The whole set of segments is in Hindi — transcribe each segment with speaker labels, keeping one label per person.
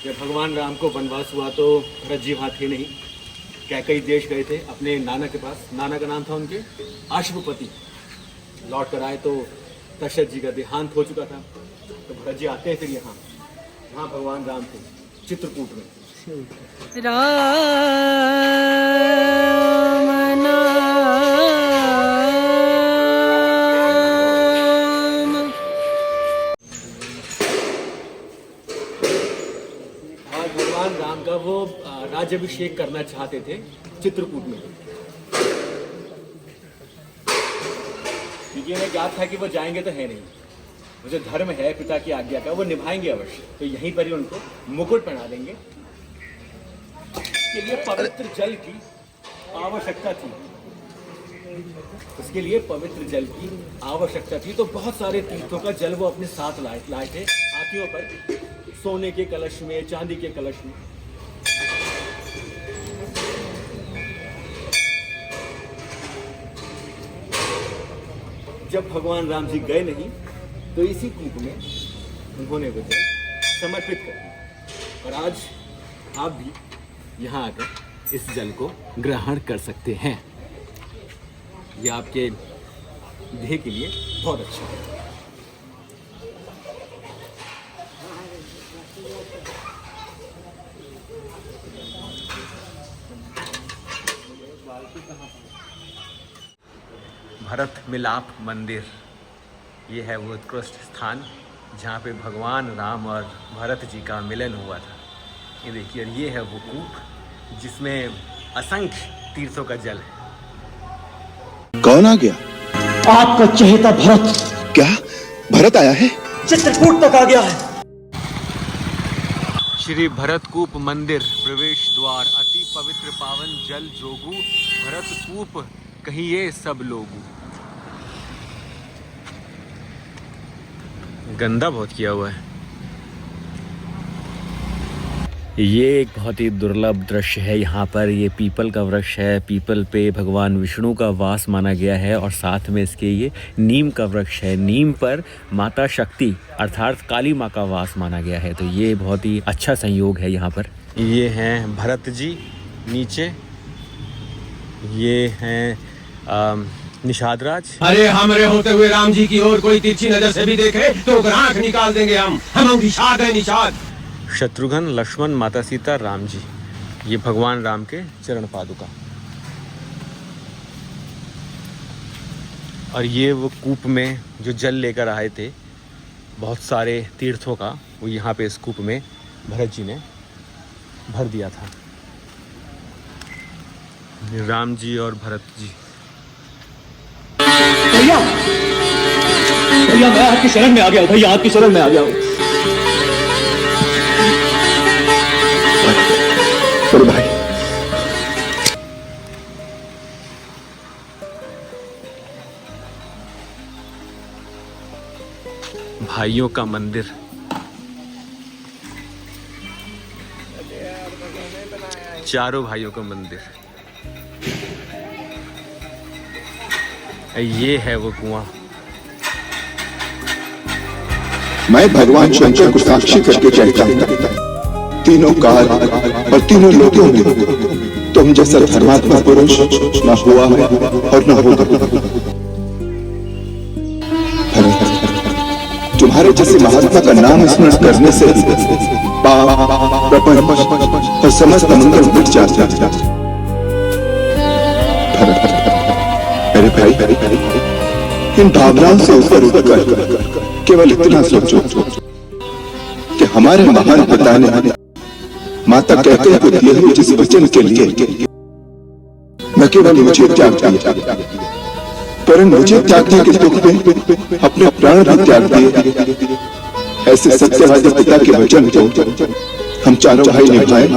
Speaker 1: जब भगवान राम को वनवास हुआ तो भरत जी वहाँ थे नहीं, कैकई देश गए थे अपने नाना के पास। नाना का नाम था उनके अश्वपति। लौट कर आए तो दशरथ जी का देहांत हो चुका था। तो भरत जी आते हैं फिर यहाँ भगवान राम थे चित्रकूट में।
Speaker 2: राम नाम।
Speaker 1: और भगवान राम का वो राज्याभिषेक करना चाहते थे चित्रकूट में, क्योंकि उन्हें ज्ञात था कि वो जाएंगे तो है नहीं। वो जो धर्म है पिता की आज्ञा का वो निभाएंगे अवश्य। तो यहीं पर ही उनको मुकुट पहना देंगे। के लिए पवित्र जल की आवश्यकता थी। उसके लिए पवित्र जल की आवश्यकता थी। तो बहुत सारे तीर्थों का जल वो अपने साथ लाए थे हाथियों पर, सोने के कलश में, चांदी के कलश में। जब भगवान राम जी गए नहीं तो इसी कूप में उन्होंने वो जल समर्पित कर दिया। और आज आप भी यहाँ आकर इस जल को ग्रहण कर सकते हैं। यह आपके देह के लिए बहुत अच्छा है। भरत मिलाप मंदिर, ये है वो उत्कृष्ट स्थान जहाँ पे भगवान राम और भरत जी का मिलन हुआ था। ये देखिए, ये है वो कूप जिसमें असंख्य तीर्थों का जल है।
Speaker 3: कौन आ गया?
Speaker 4: आपका चहेता भरत।
Speaker 3: क्या भरत आया है?
Speaker 4: चित्रकूट तक आ गया है।
Speaker 1: श्री भरतकूप मंदिर प्रवेश द्वार, अति पवित्र पावन जल जोगु, भरतकूप कहिए सब लोगु। गंदा बहुत किया हुआ है। ये एक बहुत ही दुर्लभ दृश्य है। यहाँ पर ये पीपल का वृक्ष है। पीपल पे भगवान विष्णु का वास माना गया है और साथ में इसके ये नीम का वृक्ष है। नीम पर माता शक्ति अर्थात काली माँ का वास माना गया है। तो ये बहुत ही अच्छा संयोग है यहाँ पर। ये हैं भरत जी नीचे, ये हैं निषाद राज।
Speaker 5: अरे हमरे होते हुए राम जी की ओर कोई तिरछी नजर से भी देखे तो आंख निकाल देंगे हम निषाद है, निषाद।
Speaker 1: शत्रुघ्न, लक्ष्मण, माता सीता, राम जी, ये भगवान राम के चरण पादुका। और ये वो कूप में जो जल लेकर आए थे बहुत सारे तीर्थों का, वो यहाँ पे इस कूप में भरत जी ने भर दिया था। राम जी और भरत जी।
Speaker 4: भैया भैया मैं आपकी शरण में आ गया हूँ। भैया आपकी शरण में आ गया हूँ।
Speaker 3: भाई
Speaker 1: भाइयों का मंदिर। चारों भाइयों का मंदिर। ये है वो कुआं।
Speaker 3: मैं भगवान शंकर को साक्षी करके कहता हूँ, तीनों काल और तीनों लोकों में तुम जैसा धर्मात्मा पुरुष न हुआ है और न होगा। तुम्हारे जैसे महात्मा का नाम स्मरण करने से पाप, प्रपंच और समस्त मंगल मिट जाता है। मेरे भाई, इन भावनाओं से ऊपर उठकर केवल इतना सोचो कि हमारे महान पिता ने माता कैकेयी को दिए हुए जिस वचन के लिए न केवल मुझे त्याग दिया, परंतु मुझे त्यागने के दुख में अपने प्राण भी त्याग दिए। ऐसे सत्यवादी पिता के वचन को हम चारों भाई निभाएं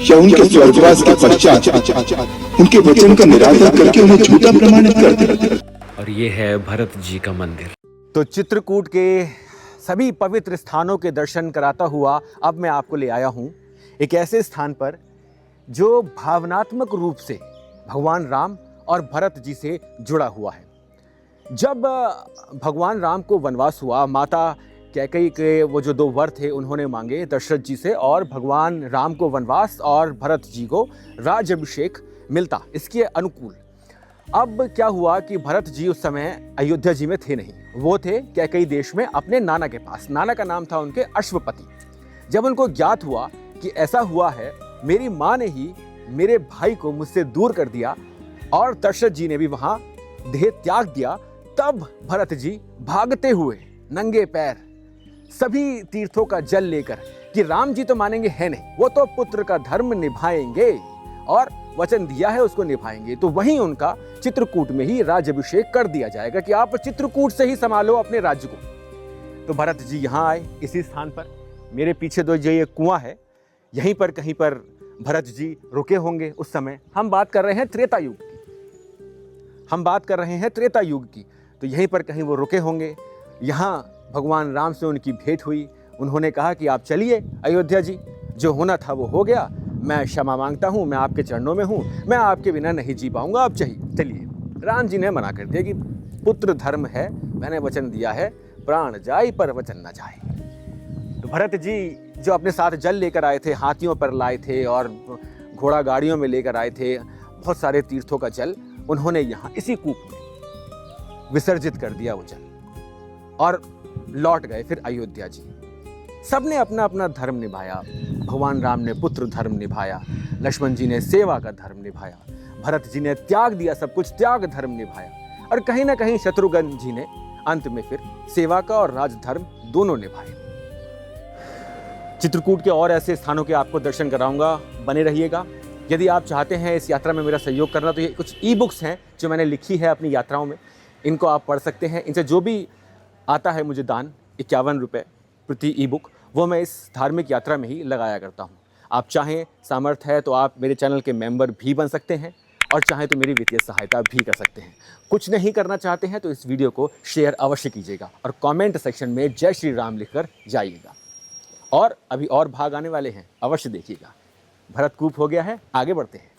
Speaker 3: या उनके स्वर्गवास के पश्चात उनके वचन का निरादर करके उन्हें झूठा प्रमाणित कर दे।
Speaker 1: और ये है भरत जी का मंदिर। तो चित्रकूट के सभी पवित्र स्थानों के दर्शन कराता हुआ अब मैं आपको ले आया हूँ एक ऐसे स्थान पर जो भावनात्मक रूप से भगवान राम और भरत जी से जुड़ा हुआ है। जब भगवान राम को वनवास हुआ, माता कैकेयी के वो जो 2 वर थे उन्होंने मांगे दशरथ जी से, और भगवान राम को वनवास और भरत जी को राज्याभिषेक मिलता इसके अनुकूल। अब क्या हुआ कि भरत जी उस समय अयोध्या जी में थे नहीं, वो थे कैकेयी देश में अपने नाना के पास। नाना का नाम था उनके अश्वपति। जब उनको ज्ञात हुआ कि ऐसा हुआ है, मेरी माँ ने ही मेरे भाई को मुझसे दूर कर दिया और दशरथ जी ने भी वहां देह त्याग दिया, तब भरत जी भागते हुए नंगे पैर सभी तीर्थों का जल लेकर, कि राम जी तो मानेंगे है नहीं, वो तो पुत्र का धर्म निभाएंगे और वचन दिया है उसको निभाएंगे, तो वहीं उनका चित्रकूट में ही राज्याभिषेक कर दिया जाएगा कि आप चित्रकूट से ही संभालो अपने राज्य को। तो भरत जी यहाँ आए इसी स्थान पर। मेरे पीछे जो ये कुआं है, यहीं पर कहीं पर भरत जी रुके होंगे उस समय। हम बात कर रहे हैं त्रेता युग की, हम बात कर रहे हैं त्रेता युग की। तो यहीं पर कहीं वो रुके होंगे। यहाँ भगवान राम से उनकी भेंट हुई। उन्होंने कहा कि आप चलिए अयोध्या जी, जो होना था वो हो गया, मैं क्षमा मांगता हूँ, मैं आपके चरणों में हूँ, मैं आपके बिना नहीं जी पाऊंगा, आप चलिए। राम जी ने मना कर दिया कि पुत्र धर्म है, मैंने वचन दिया है, प्राण जाए पर वचन न जाए। तो भरत जी जो अपने साथ जल लेकर आए थे, हाथियों पर लाए थे और घोड़ा गाड़ियों में लेकर आए थे बहुत सारे तीर्थों का जल, उन्होंने यहाँ इसी कूप में विसर्जित कर दिया वो जल और लौट गए फिर अयोध्या जी। सबने अपना अपना धर्म निभाया। भगवान राम ने पुत्र धर्म निभाया, लक्ष्मण जी ने सेवा का धर्म निभाया, भरत जी ने त्याग दिया सब कुछ, त्याग धर्म निभाया, और कहीं ना कहीं शत्रुघ्न जी ने अंत में फिर सेवा का और राजधर्म दोनों निभाए। चित्रकूट के और ऐसे स्थानों के आपको दर्शन कराऊंगा, बने रहिएगा। यदि आप चाहते हैं इस यात्रा में मेरा सहयोग करना, तो ये कुछ ई बुक्स हैं जो मैंने लिखी है अपनी यात्राओं में, इनको आप पढ़ सकते हैं। इनसे जो भी आता है मुझे दान, 51 रुपये प्रति ई बुक, वो मैं इस धार्मिक यात्रा में ही लगाया करता हूँ। आप चाहें, सामर्थ्य है तो आप मेरे चैनल के मेंबर भी बन सकते हैं, और चाहें तो मेरी वित्तीय सहायता भी कर सकते हैं। कुछ नहीं करना चाहते हैं तो इस वीडियो को शेयर अवश्य कीजिएगा और कमेंट सेक्शन में जय श्री राम लिखकर जाइएगा। और अभी और भाग आने वाले हैं, अवश्य देखिएगा। भरतकूप हो गया है, आगे बढ़ते हैं।